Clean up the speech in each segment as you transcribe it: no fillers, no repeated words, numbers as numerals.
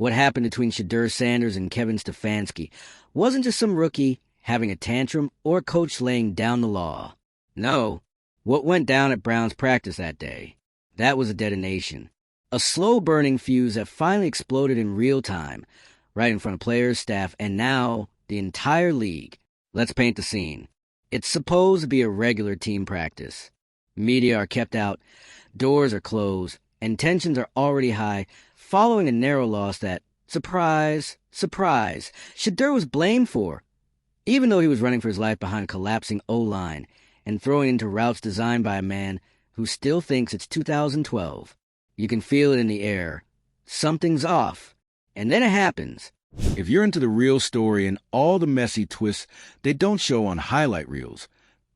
What happened between Shedeur Sanders and Kevin Stefanski wasn't just some rookie having a tantrum or a coach laying down the law. No, what went down at Brown's practice that day, that was a detonation. A slow-burning fuse that finally exploded in real time, right in front of players, staff, and now the entire league. Let's paint the scene. It's supposed to be a regular team practice. Media are kept out, doors are closed, and tensions are already high following a narrow loss that, surprise, surprise, Shedeur was blamed for. Even though he was running for his life behind a collapsing O-line and throwing into routes designed by a man who still thinks it's 2012. You can feel it in the air. Something's off. And then it happens. If you're into the real story and all the messy twists they don't show on highlight reels,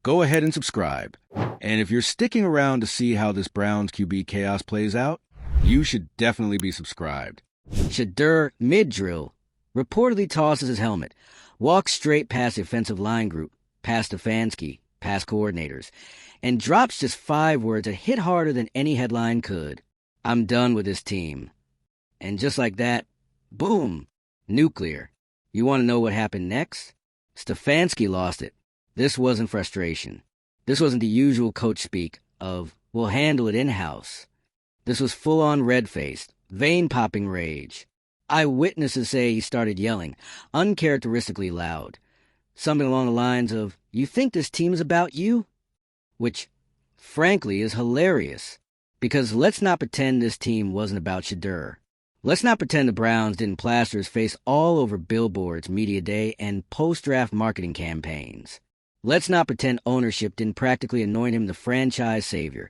go ahead and subscribe. And if you're sticking around to see how this Browns QB chaos plays out, you should definitely be subscribed. Shedeur, mid-drill, reportedly tosses his helmet, walks straight past the offensive line group, past Stefanski, past coordinators, and drops just 5 words that hit harder than any headline could. I'm done with this team. And just like that, boom, nuclear. You want to know what happened next? Stefanski lost it. This wasn't frustration. This wasn't the usual coach speak of, we'll handle it in-house. This was full-on red-faced, vein-popping rage. Eyewitnesses say he started yelling, uncharacteristically loud. Something along the lines of, you think this team is about you? Which, frankly, is hilarious. Because let's not pretend this team wasn't about Shedeur. Let's not pretend the Browns didn't plaster his face all over billboards, media day, and post-draft marketing campaigns. Let's not pretend ownership didn't practically anoint him the franchise savior.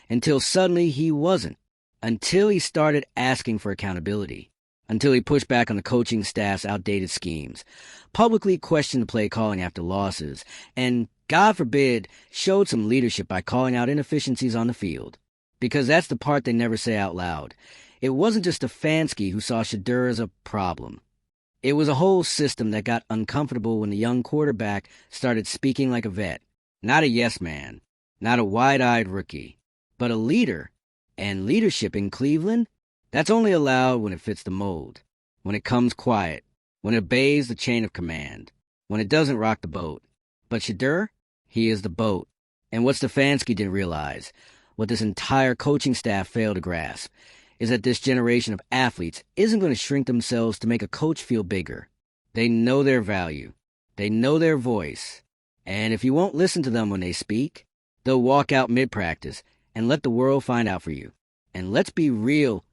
Until suddenly he wasn't. Until he started asking for accountability. Until he pushed back on the coaching staff's outdated schemes. Publicly questioned the play calling after losses. And, God forbid, showed some leadership by calling out inefficiencies on the field. Because that's the part they never say out loud. It wasn't just Stefanski who saw Shedeur as a problem. It was a whole system that got uncomfortable when the young quarterback started speaking like a vet. Not a yes man, not a wide-eyed rookie, but a leader. And leadership in Cleveland, that's only allowed when it fits the mold, when it comes quiet, when it obeys the chain of command, when it doesn't rock the boat. But Shedeur, he is the boat. And what Stefanski didn't realize, what this entire coaching staff failed to grasp, is that this generation of athletes isn't going to shrink themselves to make a coach feel bigger. They know their value. They know their voice. And if you won't listen to them when they speak, they'll walk out mid-practice and let the world find out for you. And let's be real,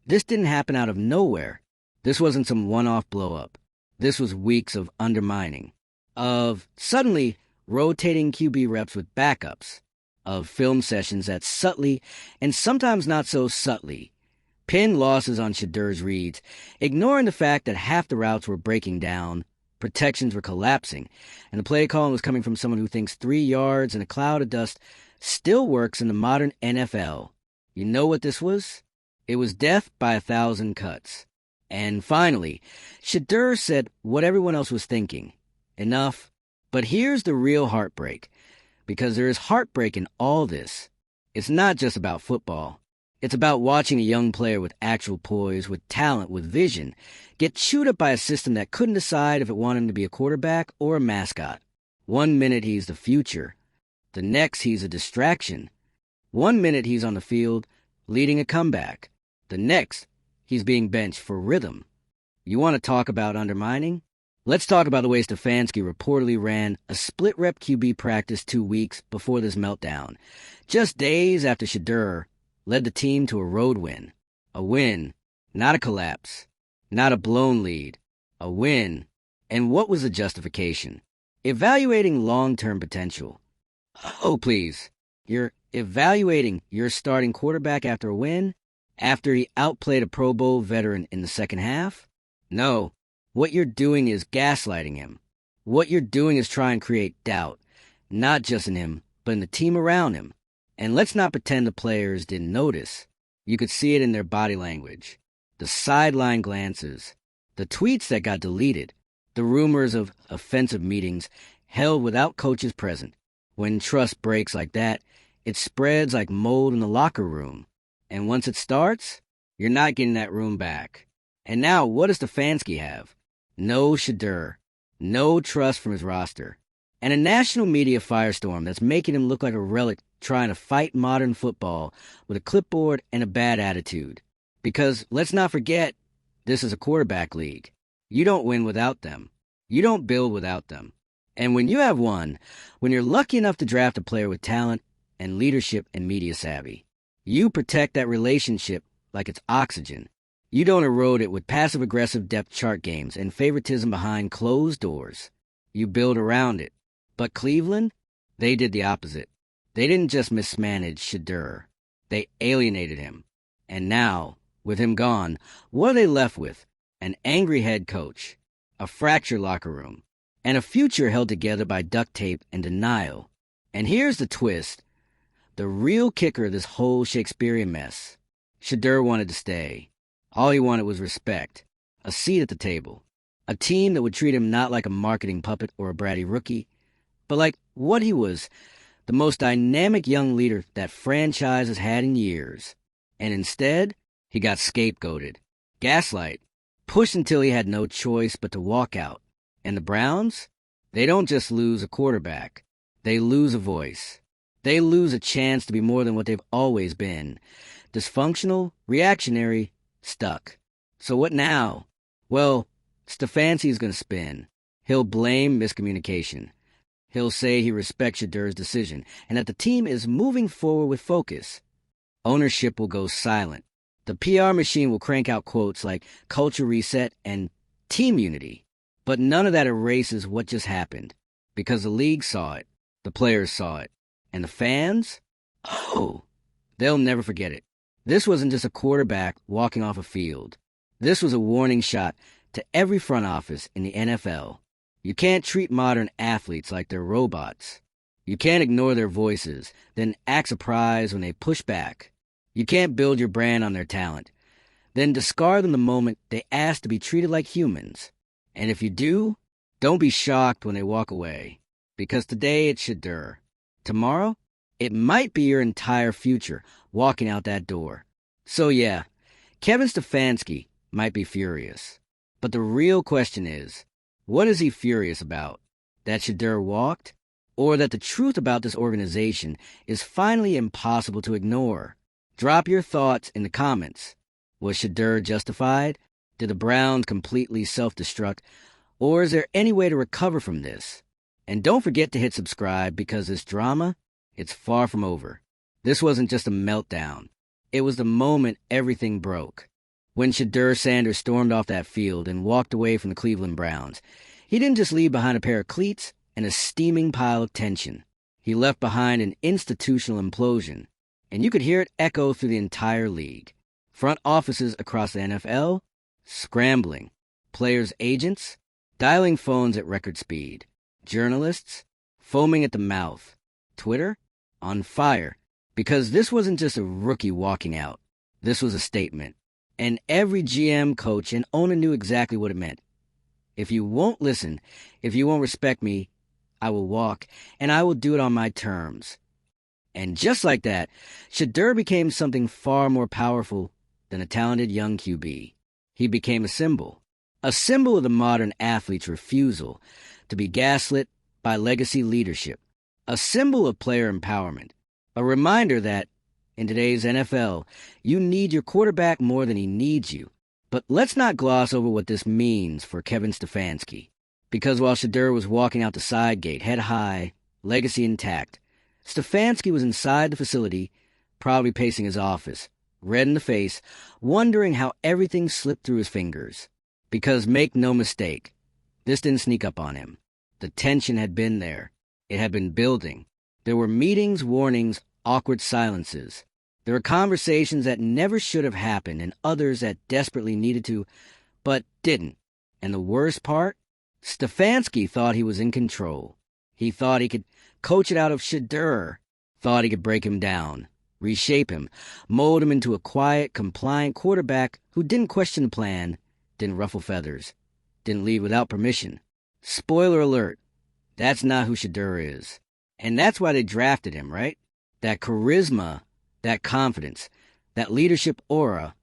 this didn't happen out of nowhere. This wasn't some one-off blow-up. This was weeks of undermining, of suddenly rotating QB reps with backups, of film sessions that subtly, and sometimes not so subtly, pinned losses on Shedeur's reads, ignoring the fact that half the routes were breaking down, protections were collapsing, and the play calling was coming from someone who thinks 3 yards in a cloud of dust still works in the modern NFL. You know what this was? It was death by 1,000 cuts. And finally, Shedeur said what everyone else was thinking. Enough. But here's the real heartbreak. Because there is heartbreak in all this. It's not just about football. It's about watching a young player with actual poise, with talent, with vision, get chewed up by a system that couldn't decide if it wanted him to be a quarterback or a mascot. 1 minute he's the future. The next he's a distraction. 1 minute he's on the field, leading a comeback. The next, he's being benched for rhythm. You want to talk about undermining? Let's talk about the way Stefanski reportedly ran a split-rep QB practice 2 weeks before this meltdown, just days after Shedeur led the team to a road win. A win, not a collapse, not a blown lead. A win. And what was the justification? Evaluating long-term potential. Oh, please. You're evaluating your starting quarterback after a win? After he outplayed a Pro Bowl veteran in the second half? No. What you're doing is gaslighting him. What you're doing is trying to create doubt, not just in him, but in the team around him. And let's not pretend the players didn't notice. You could see it in their body language. The sideline glances. The tweets that got deleted. The rumors of offensive meetings held without coaches present. When trust breaks like that, it spreads like mold in the locker room. And once it starts, you're not getting that room back. And now, what does Stefanski have? No Shedeur, no trust from his roster, and a national media firestorm that's making him look like a relic trying to fight modern football with a clipboard and a bad attitude. Because, let's not forget, this is a quarterback league. You don't win without them. You don't build without them. And when you have one, when you're lucky enough to draft a player with talent and leadership and media savvy, you protect that relationship like it's oxygen. You don't erode it with passive-aggressive depth chart games and favoritism behind closed doors. You build around it. But Cleveland, they did the opposite. They didn't just mismanage Shedeur. They alienated him. And now, with him gone, what are they left with? An angry head coach, a fractured locker room, and a future held together by duct tape and denial. And here's the twist. The real kicker of this whole Shakespearean mess. Shedeur wanted to stay. All he wanted was respect, a seat at the table, a team that would treat him not like a marketing puppet or a bratty rookie, but like what he was, the most dynamic young leader that franchise has had in years. And instead, he got scapegoated, gaslight, pushed until he had no choice but to walk out. And the Browns? They don't just lose a quarterback. They lose a voice. They lose a chance to be more than what they've always been. Dysfunctional, reactionary, stuck. So what now? Well, Stefanski is going to spin. He'll blame miscommunication. He'll say he respects Shedeur's decision and that the team is moving forward with focus. Ownership will go silent. The PR machine will crank out quotes like culture reset and team unity. But none of that erases what just happened, because the league saw it, the players saw it, and the fans? Oh, they'll never forget it. This wasn't just a quarterback walking off a field. This was a warning shot to every front office in the NFL. You can't treat modern athletes like they're robots. You can't ignore their voices, then act surprised when they push back. You can't build your brand on their talent, then discard them the moment they ask to be treated like humans. And if you do, don't be shocked when they walk away. Because today it's Shedeur. Tomorrow, it might be your entire future walking out that door. So yeah, Kevin Stefanski might be furious. But the real question is, what is he furious about? That Shedeur walked? Or that the truth about this organization is finally impossible to ignore? Drop your thoughts in the comments. Was Shedeur justified? Did the Browns completely self-destruct? Or is there any way to recover from this? And don't forget to hit subscribe, because this drama, it's far from over. This wasn't just a meltdown. It was the moment everything broke. When Shedeur Sanders stormed off that field and walked away from the Cleveland Browns, he didn't just leave behind a pair of cleats and a steaming pile of tension. He left behind an institutional implosion, and you could hear it echo through the entire league. Front offices across the NFL, scrambling. Players' agents, dialing phones at record speed. Journalists, foaming at the mouth. Twitter, on fire. Because this wasn't just a rookie walking out. This was a statement. And every GM, coach, and owner knew exactly what it meant. If you won't listen, if you won't respect me, I will walk, and I will do it on my terms. And just like that, Shedeur became something far more powerful than a talented young QB. He became a symbol of the modern athlete's refusal to be gaslit by legacy leadership, a symbol of player empowerment, a reminder that, in today's NFL, you need your quarterback more than he needs you. But let's not gloss over what this means for Kevin Stefanski. Because while Shedeur was walking out the side gate, head high, legacy intact, Stefanski was inside the facility, probably pacing his office, red in the face, wondering how everything slipped through his fingers. Because make no mistake, this didn't sneak up on him. The tension had been there. It had been building. There were meetings, warnings, awkward silences. There were conversations that never should have happened and others that desperately needed to, but didn't. And the worst part? Stefanski thought he was in control. He thought he could coach it out of Shedeur, thought he could break him down, reshape him, mold him into a quiet, compliant quarterback who didn't question the plan, didn't ruffle feathers, didn't leave without permission. Spoiler alert, that's not who Shedeur is. And that's why they drafted him, right? That charisma, that confidence, that leadership aura,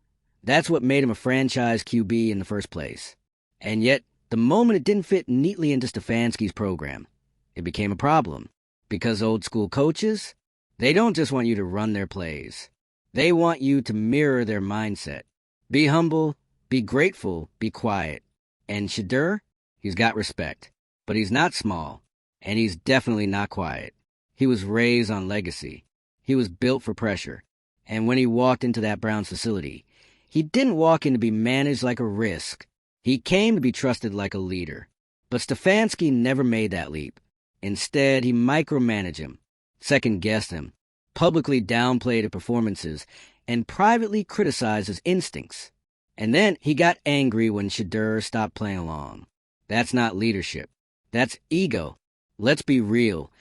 That's what made him a franchise QB in the first place. And yet, the moment it didn't fit neatly into Stefanski's program, it became a problem. Because old school coaches, they don't just want you to run their plays. They want you to mirror their mindset. Be humble, be grateful, be quiet. And Shedeur, he's got respect. But he's not small, and he's definitely not quiet. He was raised on legacy. He was built for pressure. And when he walked into that Browns facility, he didn't walk in to be managed like a risk. He came to be trusted like a leader. But Stefanski never made that leap. Instead, he micromanaged him, second-guessed him, publicly downplayed his performances, and privately criticized his instincts. And then he got angry when Shedeur stopped playing along. That's not leadership. That's ego. Let's be real.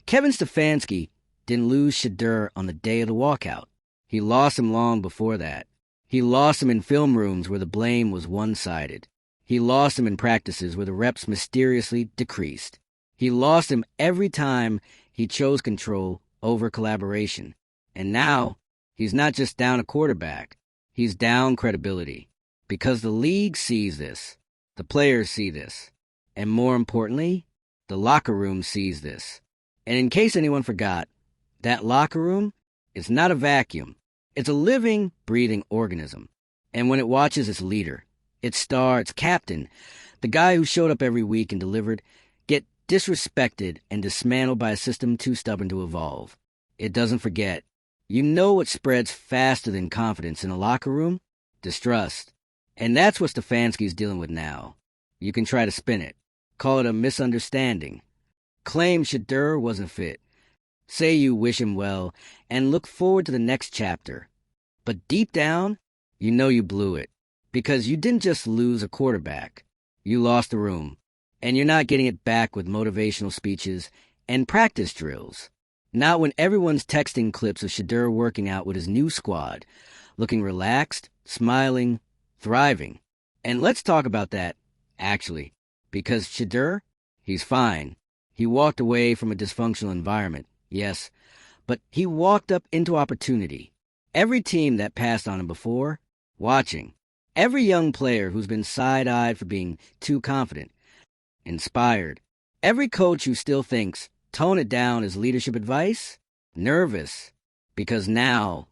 Kevin Stefanski didn't lose Shedeur on the day of the walkout. He lost him long before that. He lost him in film rooms where the blame was one-sided. He lost him in practices where the reps mysteriously decreased. He lost him every time he chose control over collaboration. And now, he's not just down a quarterback. He's down credibility. Because the league sees this. The players see this. And more importantly, the locker room sees this. And in case anyone forgot, that locker room is not a vacuum. It's a living, breathing organism. And when it watches its leader, its star, its captain, the guy who showed up every week and delivered, get disrespected and dismantled by a system too stubborn to evolve, it doesn't forget. You know what spreads faster than confidence in a locker room? Distrust. And that's what Stefanski's dealing with now. You can try to spin it. Call it a misunderstanding. Claim Shedeur wasn't fit. Say you wish him well and look forward to the next chapter. But deep down, you know you blew it. Because you didn't just lose a quarterback. You lost the room. And you're not getting it back with motivational speeches and practice drills. Not when everyone's texting clips of Shedeur working out with his new squad, looking relaxed, smiling, thriving. And let's talk about that, actually. Because Shedeur, he's fine. He walked away from a dysfunctional environment, yes, but he walked up into opportunity. Every team that passed on him before, watching. Every young player who's been side-eyed for being too confident, inspired. Every coach who still thinks, tone it down is leadership advice, nervous. Because now,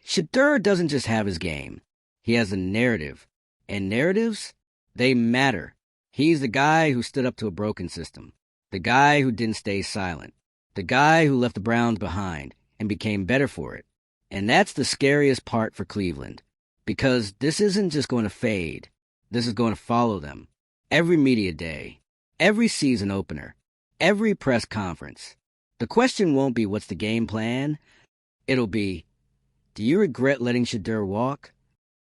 Shedeur doesn't just have his game. He has a narrative. And narratives, they matter. He's the guy who stood up to a broken system. The guy who didn't stay silent. The guy who left the Browns behind and became better for it. And that's the scariest part for Cleveland. Because this isn't just going to fade. This is going to follow them. Every media day. Every season opener. Every press conference. The question won't be what's the game plan. It'll be, do you regret letting Shedeur walk?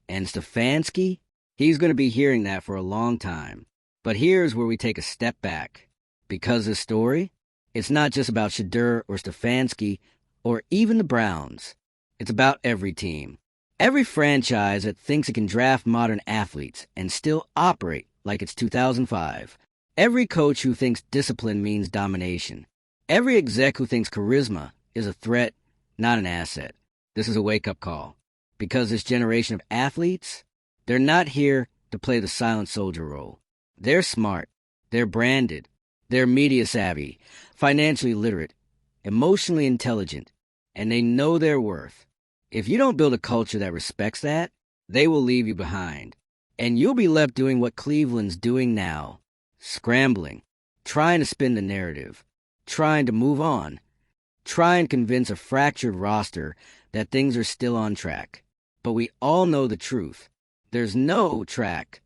And Stefanski? He's going to be hearing that for a long time. But here's where we take a step back. Because this story, it's not just about Shedeur or Stefanski or even the Browns. It's about every team. Every franchise that thinks it can draft modern athletes and still operate like it's 2005. Every coach who thinks discipline means domination. Every exec who thinks charisma is a threat, not an asset. This is a wake-up call. Because this generation of athletes, they're not here to play the silent soldier role. They're smart. They're branded. They're media savvy, financially literate, emotionally intelligent, and they know their worth. If you don't build a culture that respects that, they will leave you behind. And you'll be left doing what Cleveland's doing now. Scrambling. Trying to spin the narrative. Trying to move on. Trying to convince a fractured roster that things are still on track. But we all know the truth. There's no track.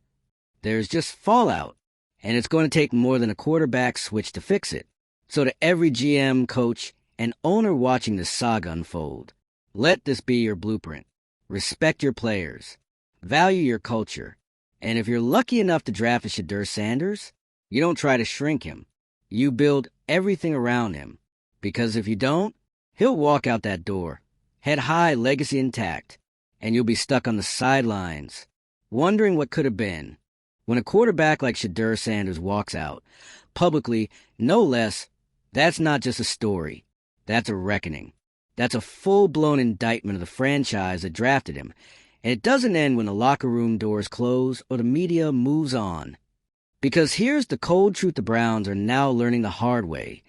There's just fallout. And it's going to take more than a quarterback switch to fix it. So to every GM, coach, and owner watching this saga unfold, let this be your blueprint. Respect your players. Value your culture. And if you're lucky enough to draft a Shedeur Sanders, you don't try to shrink him. You build everything around him. Because if you don't, he'll walk out that door, head high, legacy intact, and you'll be stuck on the sidelines, wondering what could have been. When a quarterback like Shedeur Sanders walks out, publicly, no less, that's not just a story. That's a reckoning. That's a full-blown indictment of the franchise that drafted him, And it doesn't end when the locker room doors close or the media moves on. Because here's the cold truth the Browns are now learning the hard way.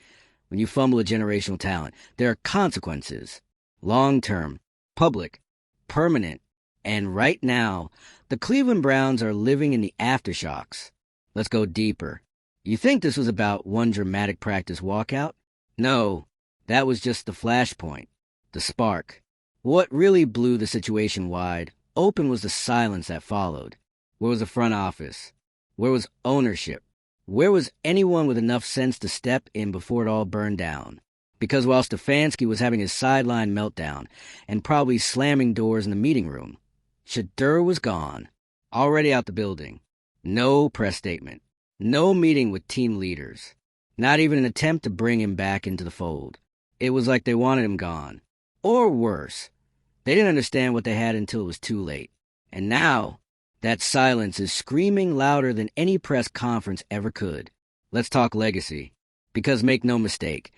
When you fumble a generational talent, there are consequences. Long-term, public, permanent, and right now, the Cleveland Browns are living in the aftershocks. Let's go deeper. You think this was about one dramatic practice walkout? No, that was just the flashpoint, the spark. What really blew the situation wide open was the silence that followed. Where was the front office? Where was ownership? Where was anyone with enough sense to step in before it all burned down? Because while Stefanski was having his sideline meltdown and probably slamming doors in the meeting room, Shedeur was gone, already out the building. No press statement. No meeting with team leaders. Not even an attempt to bring him back into the fold. It was like they wanted him gone. Or worse, they didn't understand what they had until it was too late. And now, that silence is screaming louder than any press conference ever could. Let's talk legacy. Because make no mistake,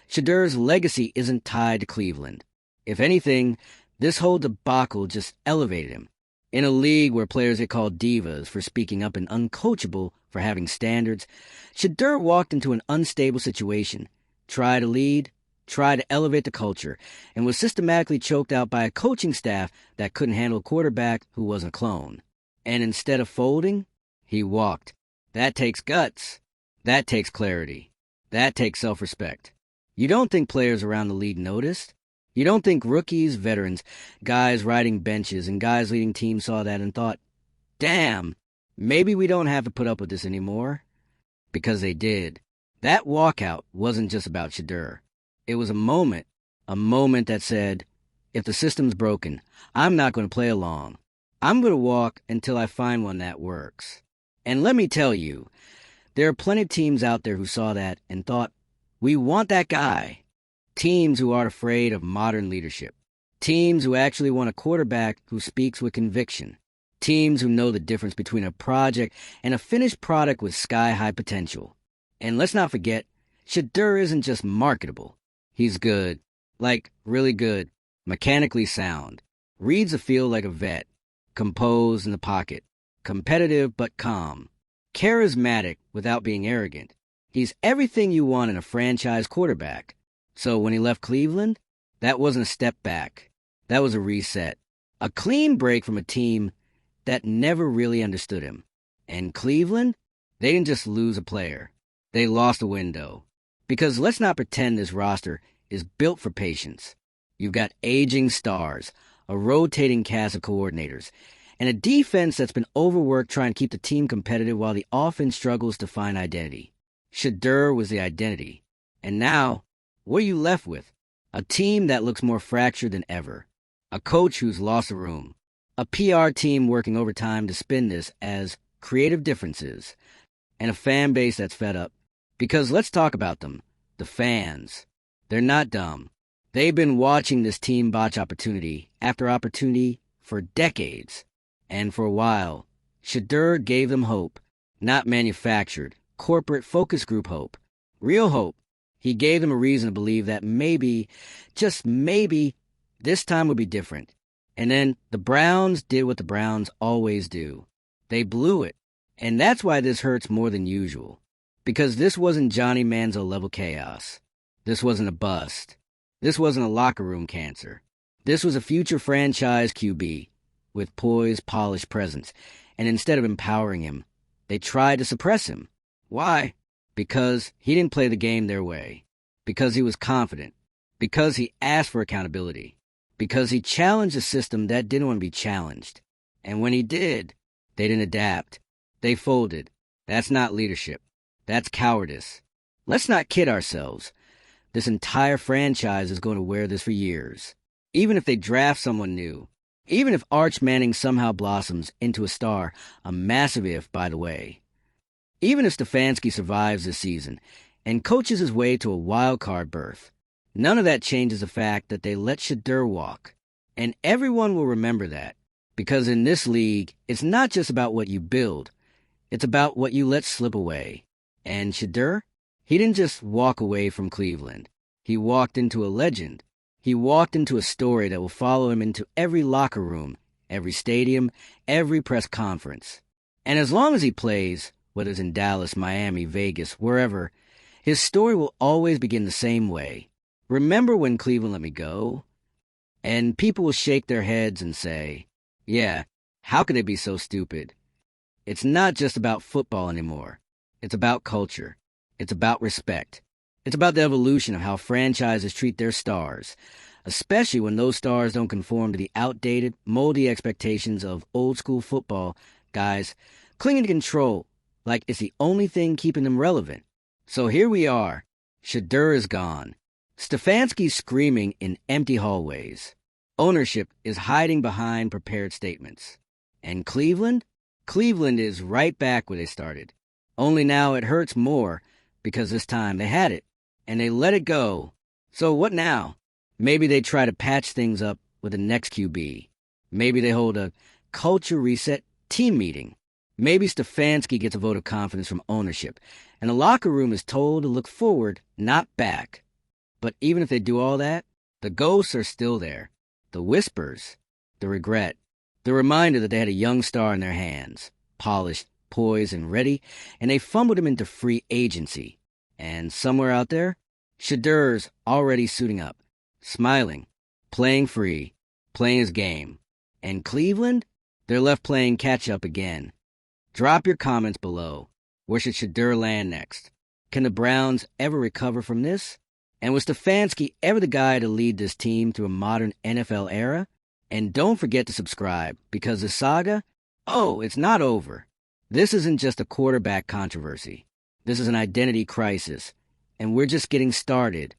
Shedeur's legacy isn't tied to Cleveland. If anything, this whole debacle just elevated him. In a league where players get called divas for speaking up and uncoachable for having standards, Shedeur walked into an unstable situation, tried to lead, tried to elevate the culture, and was systematically choked out by a coaching staff that couldn't handle a quarterback who wasn't a clone. And instead of folding, he walked. That takes guts. That takes clarity. That takes self-respect. You don't think players around the league noticed? You don't think rookies, veterans, guys riding benches, and guys leading teams saw that and thought, damn, maybe we don't have to put up with this anymore? Because they did. That walkout wasn't just about Shedeur. It was a moment that said, if the system's broken, I'm not going to play along. I'm going to walk until I find one that works. And let me tell you, there are plenty of teams out there who saw that and thought, we want that guy. Teams who aren't afraid of modern leadership. Teams who actually want a quarterback who speaks with conviction. Teams who know the difference between a project and a finished product with sky-high potential. And let's not forget, Shedeur isn't just marketable. He's good. Like, really good. Mechanically sound. Reads the field like a vet. Composed in the pocket. Competitive but calm. Charismatic without being arrogant. He's everything you want in a franchise quarterback. So when he left Cleveland, that wasn't a step back. That was a reset. A clean break from a team that never really understood him. And Cleveland, they didn't just lose a player. They lost a window. Because let's not pretend this roster is built for patience. You've got aging stars, a rotating cast of coordinators, and a defense that's been overworked trying to keep the team competitive while the offense struggles to find identity. Shedeur was the identity. And now, what are you left with? A team that looks more fractured than ever. A coach who's lost the room. A PR team working overtime to spin this as creative differences. And a fan base that's fed up. Because let's talk about them. The fans. They're not dumb. They've been watching this team botch opportunity after opportunity for decades. And for a while, Shedeur gave them hope. Not manufactured, corporate focus group hope. Real hope. He gave them a reason to believe that maybe, just maybe, this time would be different. And then the Browns did what the Browns always do. They blew it. And that's why this hurts more than usual. Because this wasn't Johnny Manziel-level chaos. This wasn't a bust. This wasn't a locker room cancer. This was a future franchise QB with poised, polished presence. And instead of empowering him, they tried to suppress him. Why? Because he didn't play the game their way. Because he was confident. Because he asked for accountability. Because he challenged a system that didn't want to be challenged. And when he did, they didn't adapt. They folded. That's not leadership. That's cowardice. Let's not kid ourselves. This entire franchise is going to wear this for years. Even if they draft someone new. Even if Arch Manning somehow blossoms into a star, a massive if, by the way. Even if Stefanski survives this season and coaches his way to a wild card berth, none of that changes the fact that they let Shedeur walk. And everyone will remember that. Because in this league, it's not just about what you build. It's about what you let slip away. And Shedeur, he didn't just walk away from Cleveland. He walked into a legend. He walked into a story that will follow him into every locker room, every stadium, every press conference. And as long as he plays, whether it's in Dallas, Miami, Vegas, wherever, his story will always begin the same way. Remember when Cleveland let me go? And people will shake their heads and say, yeah, how could they be so stupid? It's not just about football anymore. It's about culture. It's about respect. It's about the evolution of how franchises treat their stars, especially when those stars don't conform to the outdated, moldy expectations of old-school football guys clinging to control like it's the only thing keeping them relevant. So here we are. Shedeur is gone. Stefanski's screaming in empty hallways. Ownership is hiding behind prepared statements. And Cleveland? Cleveland is right back where they started. Only now it hurts more because this time they had it, and they let it go. So what now? Maybe they try to patch things up with the next QB. Maybe they hold a culture reset team meeting. Maybe Stefanski gets a vote of confidence from ownership, and the locker room is told to look forward, not back. But even if they do all that, the ghosts are still there. The whispers, the regret, the reminder that they had a young star in their hands, polished, poised, and ready, and they fumbled him into free agency. And somewhere out there, Shedeur's already suiting up, smiling, playing free, playing his game. And Cleveland? They're left playing catch-up again. Drop your comments below. Where should Shedeur land next? Can the Browns ever recover from this? And was Stefanski ever the guy to lead this team through a modern NFL era? And don't forget to subscribe, because the saga, it's not over. This isn't just a quarterback controversy. This is an identity crisis, and we're just getting started.